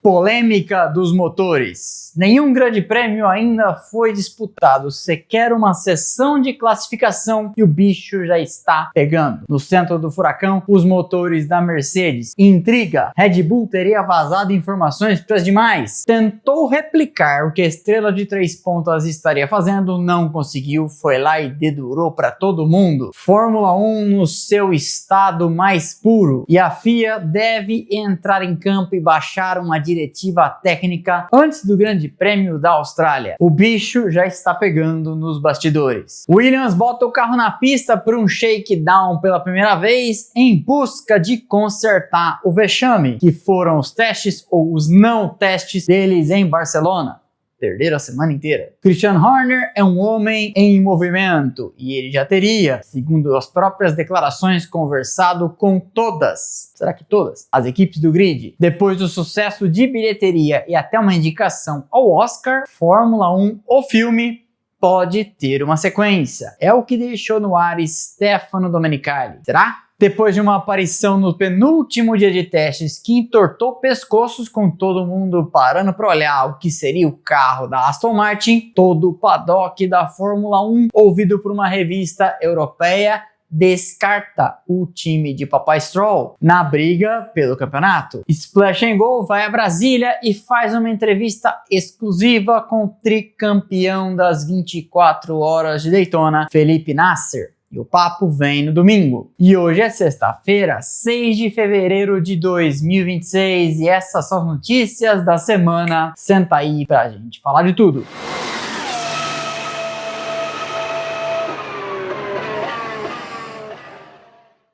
Polêmica dos motores. Nenhum grande prêmio ainda foi disputado, sequer uma sessão de classificação e o bicho já está pegando. No centro do furacão, os motores da Mercedes. Intriga, Red Bull teria vazado informações para as demais. Tentou replicar o que a estrela de 3 pontas estaria fazendo, não conseguiu, foi lá e dedurou para todo mundo. Fórmula 1 no seu estado mais puro e a FIA deve entrar em campo e baixar uma diretiva técnica antes do Grande Prêmio da Austrália. O bicho já está pegando nos bastidores. Williams bota o carro na pista por um shakedown pela primeira vez em busca de consertar o vexame, que foram os testes ou os não testes deles em Barcelona. Perderam a semana inteira. Christian Horner é um homem em movimento e ele já teria, segundo as próprias declarações, conversado com todas, será que todas? As equipes do grid. Depois do sucesso de bilheteria e até uma indicação ao Oscar, Fórmula 1, o filme, pode ter uma sequência. É o que deixou no ar Stefano Domenicali. Será? Depois de uma aparição no penúltimo dia de testes que entortou pescoços com todo mundo parando para olhar o que seria o carro da Aston Martin, todo o paddock da Fórmula 1, ouvido por uma revista europeia, descarta o time de Papai Stroll na briga pelo campeonato. Splash and Go vai a Brasília e faz uma entrevista exclusiva com o tricampeão das 24 horas de Daytona, Felipe Nasser. E o papo vem no domingo. E hoje é sexta-feira, 6 de fevereiro de 2026 e essas são as notícias da semana. Senta aí pra gente falar de tudo.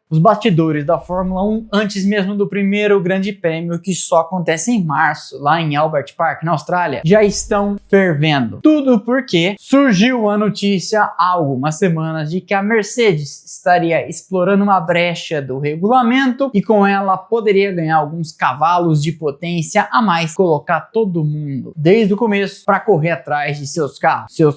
Os bastidores da Fórmula 1 antes mesmo do primeiro grande prêmio, que só acontece em março, lá em Albert Park, na Austrália, já estão fervendo. Tudo porque surgiu a notícia há algumas semanas de que a Mercedes estaria explorando uma brecha do regulamento e com ela poderia ganhar alguns cavalos de potência a mais, colocar todo mundo, desde o começo, para correr atrás de seus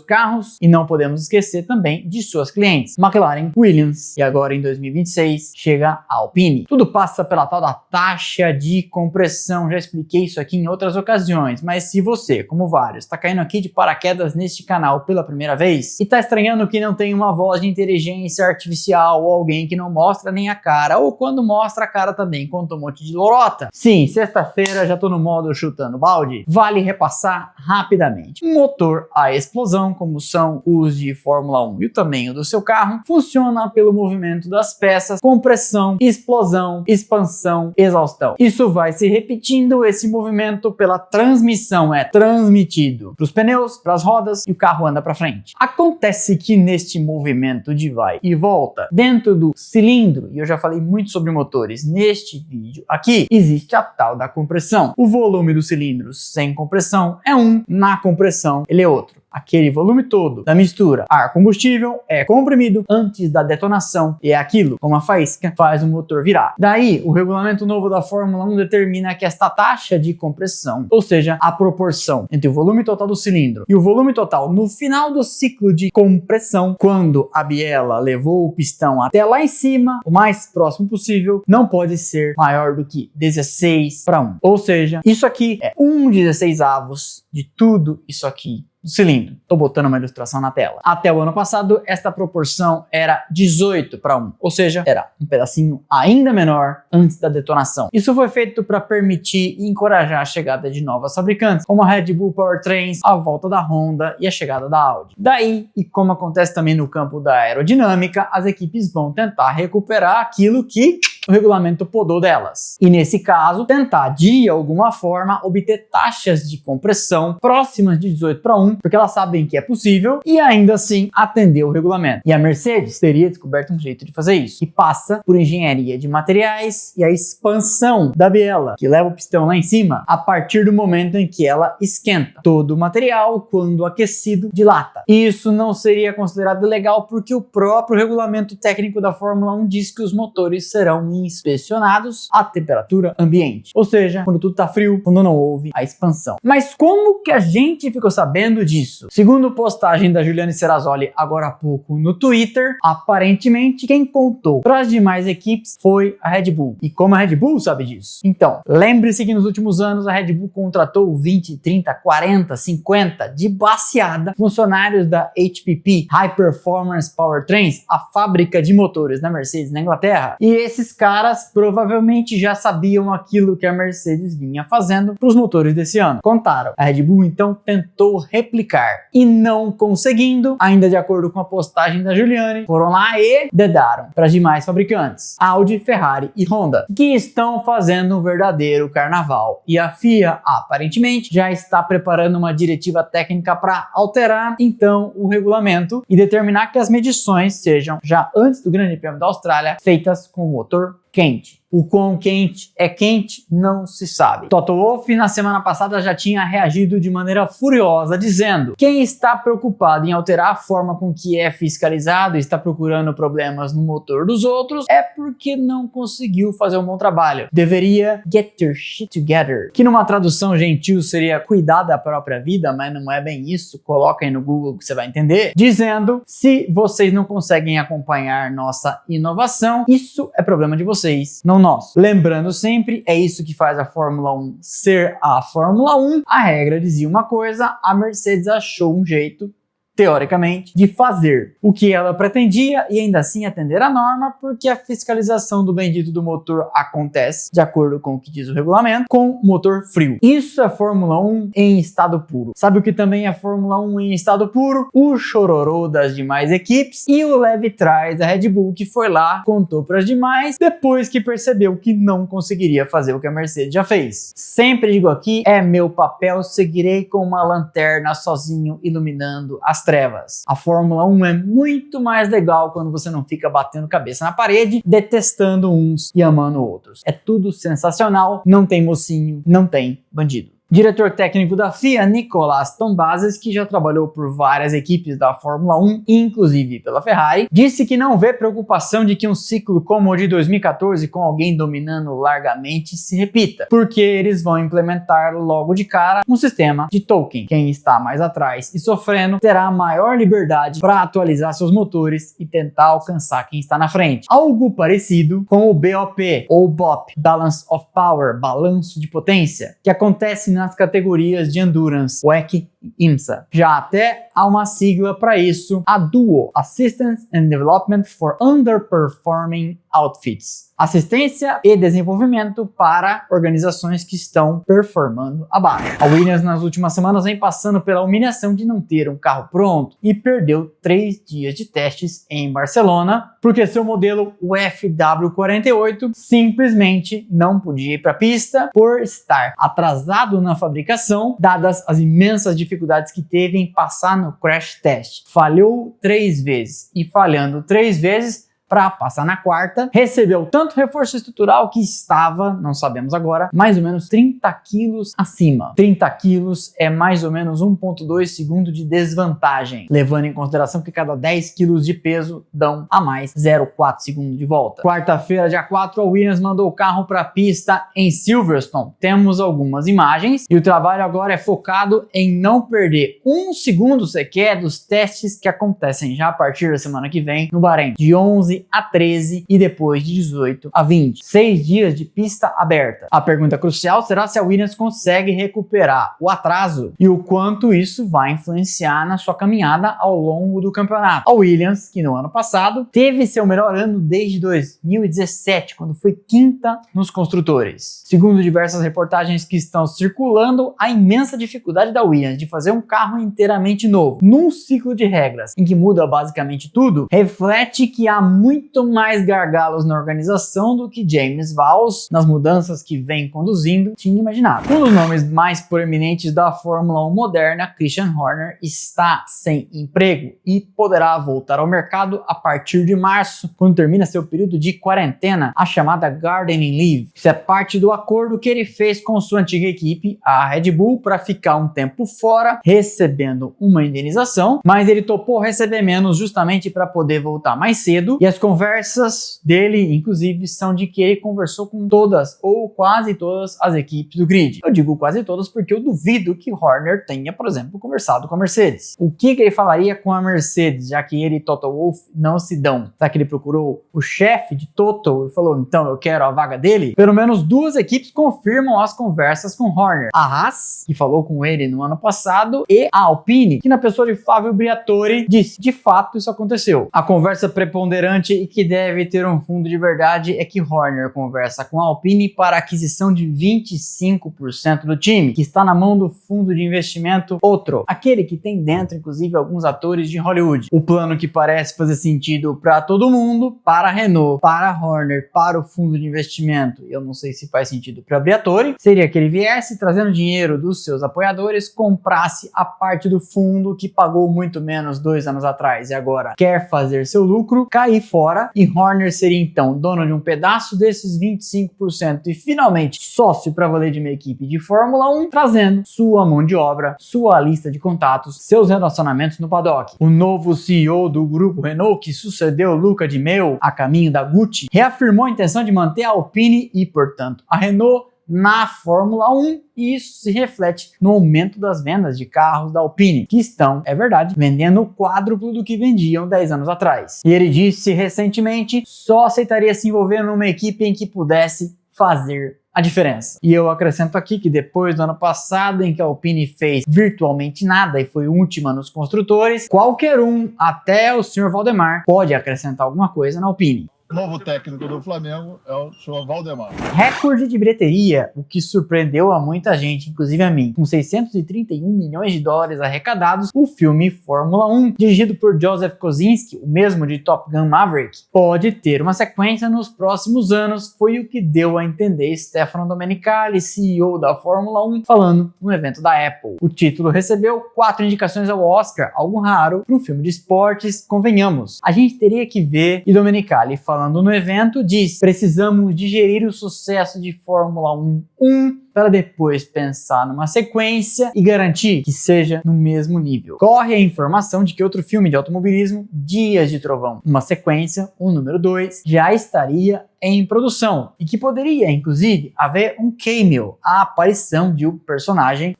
carros e não podemos esquecer também de suas clientes, McLaren, Williams e agora em 2026 chega a Alpine. Tudo passa pela tal da taxa de compressão, já expliquei isso aqui em outras ocasiões, mas se você, como vários, está caindo aqui de paraquedas neste canal pela primeira vez e está estranhando que não tem uma voz de inteligência artificial ou alguém que não mostra nem a cara, ou quando mostra a cara também conta um monte de lorota. Sim, sexta-feira já tô no modo chutando balde, vale repassar rapidamente. Um motor a explosão, como são os de Fórmula 1 e o tamanho do seu carro, funciona pelo movimento das peças, compressão, explosão, expansão, exaustão. Isso vai se repetindo, esse movimento pela transmissão é transmitido para os pneus, para as rodas e o carro anda para frente. Acontece que neste movimento de vai e volta, dentro do cilindro, e eu já falei muito sobre motores neste vídeo aqui, existe a tal da compressão. O volume do cilindro sem compressão é um, na compressão ele é outro. Aquele volume todo da mistura ar-combustível é comprimido antes da detonação e é aquilo, como a faísca, faz o motor virar. Daí, o regulamento novo da Fórmula 1 determina que esta taxa de compressão, ou seja, a proporção entre o volume total do cilindro e o volume total no final do ciclo de compressão, quando a biela levou o pistão até lá em cima, o mais próximo possível, não pode ser maior do que 16:1. Ou seja, isso aqui é 1/16avos de tudo isso aqui do cilindro. Tô botando uma ilustração na tela. Até o ano passado, esta proporção era 18:1, ou seja, era um pedacinho ainda menor antes da detonação. Isso foi feito para permitir e encorajar a chegada de novas fabricantes, como a Red Bull Powertrains, a volta da Honda e a chegada da Audi. Daí, e como acontece também no campo da aerodinâmica, as equipes vão tentar recuperar aquilo que o regulamento podou delas. E nesse caso, tentar de alguma forma obter taxas de compressão próximas de 18:1, porque elas sabem que é possível e ainda assim atender o regulamento. E a Mercedes teria descoberto um jeito de fazer isso, que passa por engenharia de materiais e a expansão da biela, que leva o pistão lá em cima a partir do momento em que ela esquenta. Todo o material, quando aquecido, dilata. Isso não seria considerado legal porque o próprio regulamento técnico da Fórmula 1 diz que os motores serão inspecionados à temperatura ambiente. Ou seja, quando tudo tá frio, quando não houve a expansão. Mas como que a gente ficou sabendo disso? Segundo postagem da Juliane Serrazoli agora há pouco no Twitter, aparentemente quem contou para as demais equipes foi a Red Bull. E como a Red Bull sabe disso? Então, lembre-se que nos últimos anos a Red Bull contratou 20, 30, 40, 50 de baseada funcionários da HPP, High Performance Powertrains, a fábrica de motores da Mercedes na Inglaterra. E esses caras provavelmente já sabiam aquilo que a Mercedes vinha fazendo para os motores desse ano. Contaram. A Red Bull então tentou replicar e não conseguindo, ainda de acordo com a postagem da Juliane, foram lá e dedaram para as demais fabricantes, Audi, Ferrari e Honda, que estão fazendo um verdadeiro carnaval. E a FIA aparentemente já está preparando uma diretiva técnica para alterar então o regulamento e determinar que as medições sejam já antes do Grande Prêmio da Austrália feitas com o motor quente. O quão quente é quente não se sabe. Toto Wolff na semana passada já tinha reagido de maneira furiosa dizendo: quem está preocupado em alterar a forma com que é fiscalizado e está procurando problemas no motor dos outros é porque não conseguiu fazer um bom trabalho. Deveria get your shit together, que numa tradução gentil seria cuidar da própria vida, mas não é bem isso. Coloca aí no Google que você vai entender. Dizendo: se vocês não conseguem acompanhar nossa inovação, isso é problema de vocês, não nosso. Lembrando sempre, é isso que faz a Fórmula 1 ser a Fórmula 1. A regra dizia uma coisa, a Mercedes achou um jeito, teoricamente, de fazer o que ela pretendia e ainda assim atender a norma, porque a fiscalização do bendito do motor acontece, de acordo com o que diz o regulamento, com motor frio. Isso é Fórmula 1 em estado puro. Sabe o que também é Fórmula 1 em estado puro? O chororô das demais equipes e o leve trás da Red Bull, que foi lá, contou para as demais, depois que percebeu que não conseguiria fazer o que a Mercedes já fez. Sempre digo aqui, é meu papel, seguirei com uma lanterna sozinho iluminando as trevas. A Fórmula 1 é muito mais legal quando você não fica batendo cabeça na parede, detestando uns e amando outros. É tudo sensacional, não tem mocinho, não tem bandido. Diretor técnico da FIA, Nicolas Tombazes, que já trabalhou por várias equipes da Fórmula 1, inclusive pela Ferrari, disse que não vê preocupação de que um ciclo como o de 2014, com alguém dominando largamente, se repita, porque eles vão implementar logo de cara um sistema de token. Quem está mais atrás e sofrendo terá maior liberdade para atualizar seus motores e tentar alcançar quem está na frente. Algo parecido com o BOP, ou BOP, Balance of Power, balanço de potência, que acontece nas categorias de Endurance, WEC e IMSA. Já até há uma sigla para isso, a DUO, Assistance and Development for Underperforming Outfits. Assistência e desenvolvimento para organizações que estão performando abaixo. A Williams nas últimas semanas vem passando pela humilhação de não ter um carro pronto e perdeu 3 dias de testes em Barcelona porque seu modelo, o FW48, simplesmente não podia ir para a pista por estar atrasado na fabricação, dadas as imensas dificuldades que teve em passar no crash test. Falhou 3 vezes e falhando 3 vezes, para passar na quarta, recebeu tanto reforço estrutural que estava, não sabemos agora, mais ou menos 30 quilos acima. 30 quilos é mais ou menos 1,2 segundo de desvantagem, levando em consideração que cada 10 quilos de peso dão a mais 0,4 segundo de volta. Quarta-feira, dia 4, a Williams mandou o carro para a pista em Silverstone. Temos algumas imagens e o trabalho agora é focado em não perder 1 segundo sequer dos testes que acontecem já a partir da semana que vem no Bahrein, de 11 a 13 e depois de 18 a 20. 6 dias de pista aberta. A pergunta crucial será se a Williams consegue recuperar o atraso e o quanto isso vai influenciar na sua caminhada ao longo do campeonato. A Williams, que no ano passado teve seu melhor ano desde 2017, quando foi quinta nos construtores. Segundo diversas reportagens que estão circulando, a imensa dificuldade da Williams de fazer um carro inteiramente novo, num ciclo de regras em que muda basicamente tudo, reflete que há muito mais gargalos na organização do que James Vowles, nas mudanças que vem conduzindo, tinha imaginado. Um dos nomes mais proeminentes da Fórmula 1 moderna, Christian Horner, está sem emprego e poderá voltar ao mercado a partir de março, quando termina seu período de quarentena, a chamada Gardening Leave. Isso é parte do acordo que ele fez com sua antiga equipe, a Red Bull, para ficar um tempo fora, recebendo uma indenização, mas ele topou receber menos justamente para poder voltar mais cedo, e as as conversas dele, inclusive, são de que ele conversou com todas ou quase todas as equipes do grid. Eu digo quase todas porque eu duvido que Horner tenha, por exemplo, conversado com a Mercedes. O que ele falaria com a Mercedes, já que ele e Toto Wolff não se dão? Será que ele procurou o chefe de Toto e falou, então eu quero a vaga dele? Pelo menos duas equipes confirmam as conversas com Horner. A Haas, que falou com ele no ano passado, e a Alpine, que na pessoa de Fábio Briatore disse, de fato isso aconteceu. A conversa preponderante e que deve ter um fundo de verdade é que Horner conversa com a Alpine para a aquisição de 25% do time, que está na mão do fundo de investimento outro, aquele que tem dentro inclusive alguns atores de Hollywood. O plano que parece fazer sentido para todo mundo, para a Renault, para a Horner, para o fundo de investimento, eu não sei se faz sentido para Briatore, seria que ele viesse trazendo dinheiro dos seus apoiadores, comprasse a parte do fundo que pagou muito menos 2 anos atrás e agora quer fazer seu lucro, cair fora, e Horner seria então dono de um pedaço desses 25% e finalmente sócio para valer de uma equipe de Fórmula 1, trazendo sua mão de obra, sua lista de contatos, seus relacionamentos no paddock. O novo CEO do grupo Renault, que sucedeu Luca Di Meo a caminho da Gucci, reafirmou a intenção de manter a Alpine e, portanto, a Renault na Fórmula 1, e isso se reflete no aumento das vendas de carros da Alpine, que estão, é verdade, vendendo o quádruplo do que vendiam 10 anos atrás. E ele disse recentemente só aceitaria se envolver numa equipe em que pudesse fazer a diferença. E eu acrescento aqui que depois do ano passado, em que a Alpine fez virtualmente nada e foi última nos construtores, qualquer um, até o Sr. Valdemar, pode acrescentar alguma coisa na Alpine. O novo técnico do Flamengo é o Sr. Valdemar. Recorde de bilheteria, o que surpreendeu a muita gente, inclusive a mim. Com 631 milhões de dólares arrecadados, o filme Fórmula 1, dirigido por Joseph Kosinski, o mesmo de Top Gun Maverick, pode ter uma sequência nos próximos anos, foi o que deu a entender Stefano Domenicali, CEO da Fórmula 1, falando no evento da Apple. O título recebeu 4 indicações ao Oscar, algo raro para um filme de esportes, convenhamos. A gente teria que ver, e Domenicali falando no evento, diz: precisamos digerir o sucesso de Fórmula 1 para depois pensar numa sequência e garantir que seja no mesmo nível. Corre a informação de que outro filme de automobilismo, Dias de Trovão, uma sequência, o número 2, já estaria em produção e que poderia, inclusive, haver um cameo, a aparição de o personagem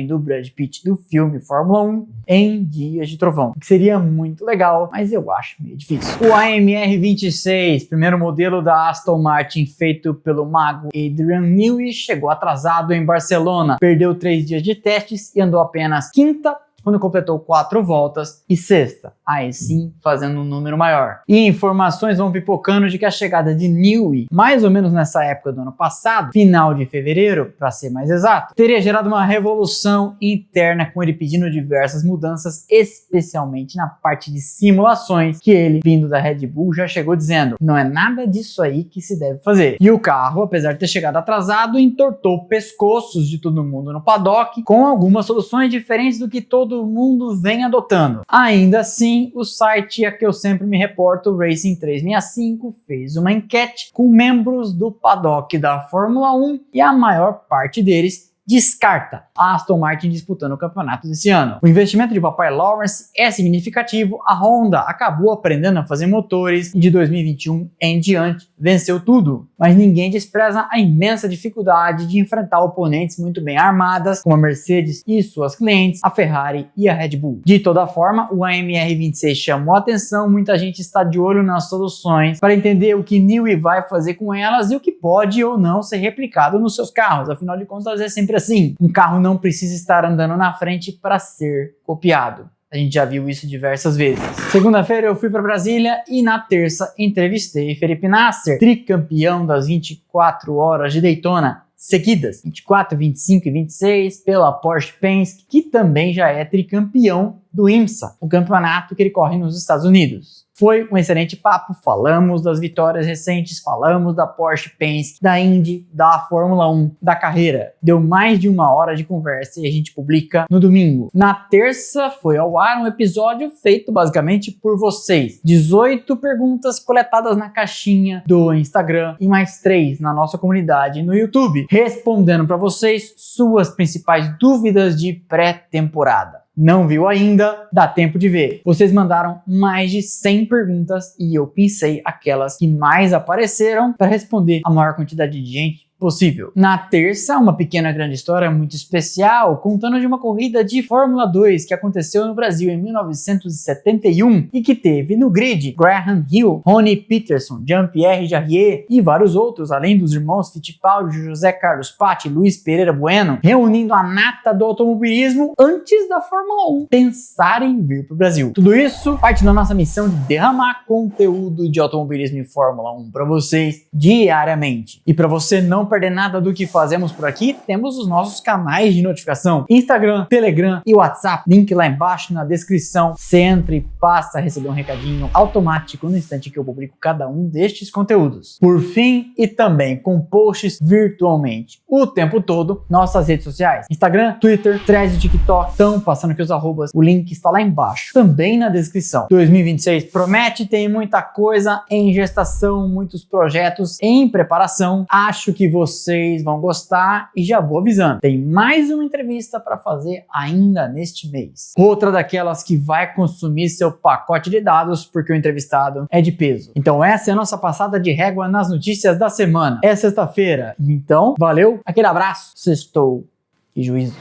do Brad Pitt do filme Fórmula 1 em Dias de Trovão, que seria muito legal, mas eu acho meio difícil. O AMR 26, primeiro modelo da Aston Martin feito pelo mago Adrian Newey, chegou atrasado em Barcelona, perdeu 3 dias de testes e andou apenas quinta, quando completou 4 voltas, e sexta, aí sim fazendo um número maior. E informações vão pipocando de que a chegada de Newey, mais ou menos nessa época do ano passado, final de fevereiro, para ser mais exato, teria gerado uma revolução interna, com ele pedindo diversas mudanças, especialmente na parte de simulações, que ele, vindo da Red Bull, já chegou dizendo: não é nada disso aí que se deve fazer. E o carro, apesar de ter chegado atrasado, entortou pescoços de todo mundo no paddock, com algumas soluções diferentes do que todo mundo vem adotando. Ainda assim, o site a que eu sempre me reporto, Racing 365, fez uma enquete com membros do paddock da Fórmula 1 e a maior parte deles descarta a Aston Martin disputando o campeonato desse ano. O investimento de papai Lawrence é significativo, a Honda acabou aprendendo a fazer motores e de 2021 em diante venceu tudo. Mas ninguém despreza a imensa dificuldade de enfrentar oponentes muito bem armadas, como a Mercedes e suas clientes, a Ferrari e a Red Bull. De toda forma, o AMR 26 chamou a atenção, muita gente está de olho nas soluções para entender o que Newey vai fazer com elas e o que pode ou não ser replicado nos seus carros. Afinal de contas, é sempre assim. Um carro não precisa estar andando na frente para ser copiado. A gente já viu isso diversas vezes. Segunda-feira eu fui para Brasília e na terça entrevistei Felipe Nasser, tricampeão das 24 horas de Daytona seguidas, 24, 25 e 26, pela Porsche Penske, que também já é tricampeão do IMSA, o campeonato que ele corre nos Estados Unidos. Foi um excelente papo, falamos das vitórias recentes, falamos da Porsche Penske, da Indy, da Fórmula 1, da carreira. Deu mais de 1 hora de conversa e a gente publica no domingo. Na terça foi ao ar um episódio feito basicamente por vocês. 18 perguntas coletadas na caixinha do Instagram e mais 3 na nossa comunidade no YouTube, respondendo para vocês suas principais dúvidas de pré-temporada. Não viu ainda? Dá tempo de ver. Vocês mandaram mais de 100 perguntas e eu pensei aquelas que mais apareceram para responder a maior quantidade de gente possível. Na terça, uma pequena grande história muito especial, contando de uma corrida de Fórmula 2 que aconteceu no Brasil em 1971 e que teve no grid Graham Hill, Ronnie Peterson, Jean-Pierre Jarier e vários outros, além dos irmãos Fittipaldi, José Carlos Patti e Luiz Pereira Bueno, reunindo a nata do automobilismo antes da Fórmula 1 pensar em vir para o Brasil. Tudo isso parte da nossa missão de derramar conteúdo de automobilismo e Fórmula 1 para vocês diariamente. E para você não perder nada do que fazemos por aqui, temos os nossos canais de notificação: Instagram, Telegram e WhatsApp. Link lá embaixo na descrição. Você entra e passa a receber um recadinho automático no instante que eu publico cada um destes conteúdos. Por fim, e também com posts virtualmente o tempo todo, nossas redes sociais: Instagram, Twitter, Threads e TikTok. Estão passando aqui os arrobas, o link está lá embaixo, também na descrição. 2026 promete, tem muita coisa em gestação, muitos projetos em preparação. Acho que vocês vão gostar e já vou avisando, tem mais uma entrevista para fazer ainda neste mês. Outra daquelas que vai consumir seu pacote de dados porque o entrevistado é de peso. Então essa é a nossa passada de régua nas notícias da semana. É sexta-feira, então valeu, aquele abraço, sextou e juízo.